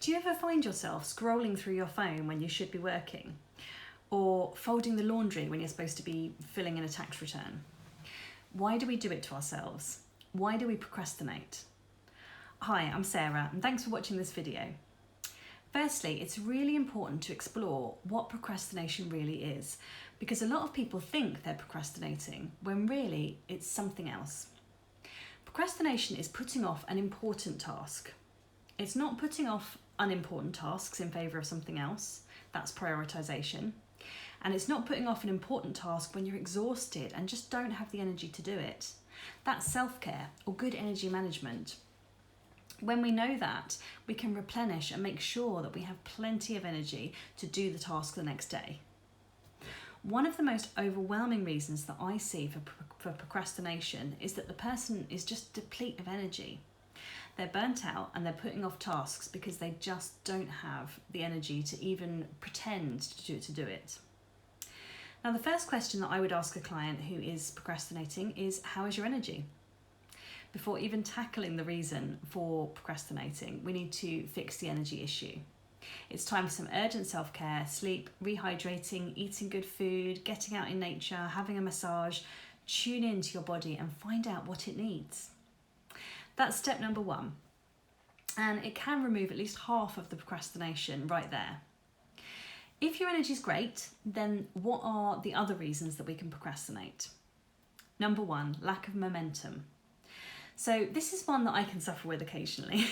Do you ever find yourself scrolling through your phone when you should be working? Or folding the laundry when you're supposed to be filling in a tax return? Why do we do it to ourselves? Why do we procrastinate? Hi, I'm Sarah, and thanks for watching this video. Firstly, it's really important to explore what procrastination really is, because a lot of people think they're procrastinating when really it's something else. Procrastination is putting off an important task. It's not putting off unimportant tasks in favour of something else. That's prioritization. And it's not putting off an important task when you're exhausted and just don't have the energy to do it. That's self-care or good energy management. When we know that, we can replenish and make sure that we have plenty of energy to do the task the next day. One of the most overwhelming reasons that I see for procrastination is that the person is just depleted of energy. They're burnt out and they're putting off tasks because they just don't have the energy to even pretend to do it. Now, the first question that I would ask a client who is procrastinating is, how is your energy? Before even tackling the reason for procrastinating, we need to fix the energy issue. It's time for some urgent self-care, sleep, rehydrating, eating good food, getting out in nature, having a massage. Tune into your body and find out what it needs. That's step number one. And it can remove at least half of the procrastination right there. If your energy is great, then what are the other reasons that we can procrastinate? Number one, lack of momentum. So this is one that I can suffer with occasionally.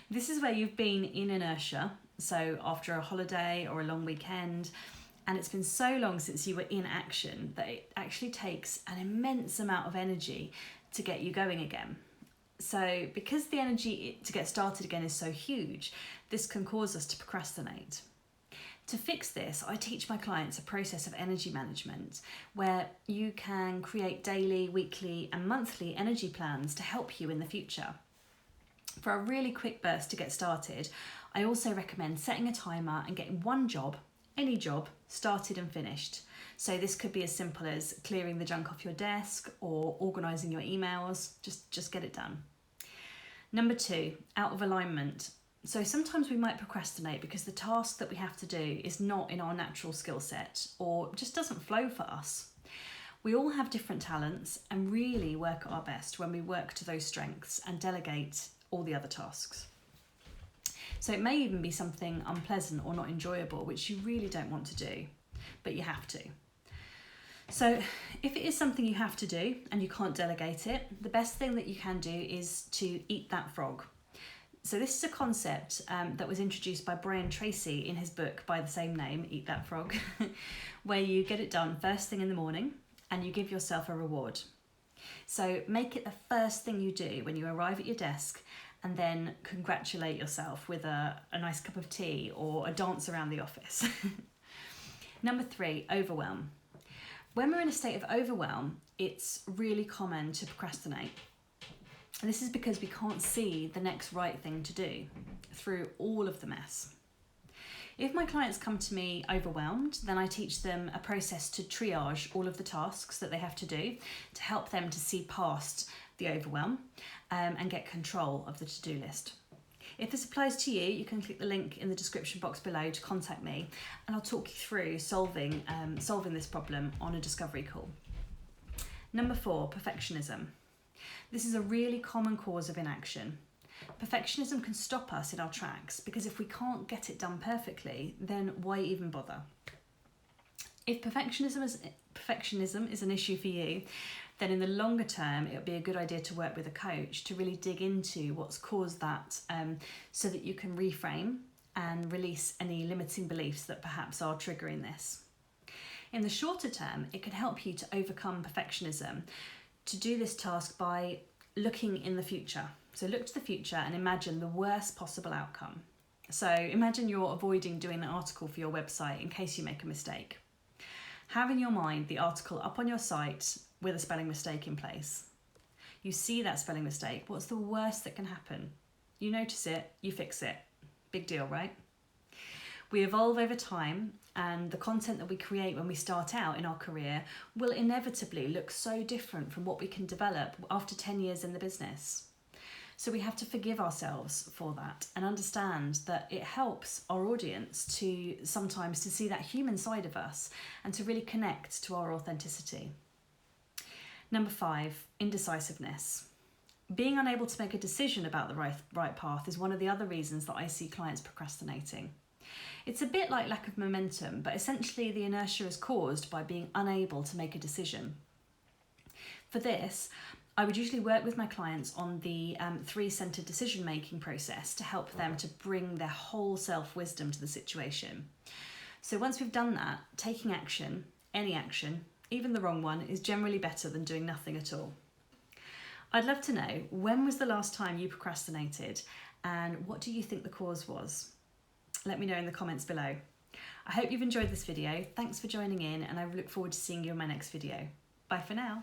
This is where you've been in inertia. So after a holiday or a long weekend, and it's been so long since you were in action that it actually takes an immense amount of energy to get you going again. So because the energy to get started again is so huge, this can cause us to procrastinate. To fix this, I teach my clients a process of energy management where you can create daily, weekly and monthly energy plans to help you in the future. For a really quick burst to get started, I also recommend setting a timer and getting one job, any job, started and finished. So this could be as simple as clearing the junk off your desk or organising your emails. Just get it done. Number two, out of alignment. So sometimes we might procrastinate because the task that we have to do is not in our natural skill set or just doesn't flow for us. We all have different talents and really work at our best when we work to those strengths and delegate all the other tasks. So it may even be something unpleasant or not enjoyable, which you really don't want to do, but you have to. So if it is something you have to do and you can't delegate it, the best thing that you can do is to eat that frog. So this is a concept that was introduced by Tracey in his book by the same name, Eat That Frog, where you get it done first thing in the morning and you give yourself a reward. So make it the first thing you do when you arrive at your desk, and then congratulate yourself with a nice cup of tea or a dance around the office. Number three, overwhelm. When we're in a state of overwhelm, it's really common to procrastinate. And this is because we can't see the next right thing to do through all of the mess. If my clients come to me overwhelmed, then I teach them a process to triage all of the tasks that they have to do to help them to see past the overwhelm and get control of the to-do list. If this applies to you, you can click the link in the description box below to contact me, and I'll talk you through solving this problem on a discovery call. Number four, perfectionism. This is a really common cause of inaction. Perfectionism can stop us in our tracks because if we can't get it done perfectly, then why even bother? If perfectionism is an issue for you, then in the longer term, it would be a good idea to work with a coach to really dig into what's caused that so that you can reframe and release any limiting beliefs that perhaps are triggering this. In the shorter term, it can help you to overcome perfectionism to do this task by looking in the future. So look to the future and imagine the worst possible outcome. So imagine you're avoiding doing an article for your website in case you make a mistake. Have in your mind the article up on your site with a spelling mistake in place. You see that spelling mistake. What's the worst that can happen? You notice it, you fix it. Big deal, right? We evolve over time, and the content that we create when we start out in our career will inevitably look so different from what we can develop after 10 years in the business. So we have to forgive ourselves for that and understand that it helps our audience to sometimes to see that human side of us and to really connect to our authenticity. Number 5, indecisiveness. Being unable to make a decision about the right path is one of the other reasons that I see clients procrastinating. It's a bit like lack of momentum, but essentially the inertia is caused by being unable to make a decision. For this, I would usually work with my clients on the 3-centered decision-making process to help them to bring their whole self-wisdom to the situation. So once we've done that, taking action, any action, even the wrong one, is generally better than doing nothing at all. I'd love to know, when was the last time you procrastinated and what do you think the cause was? Let me know in the comments below. I hope you've enjoyed this video. Thanks for joining in, and I look forward to seeing you in my next video. Bye for now.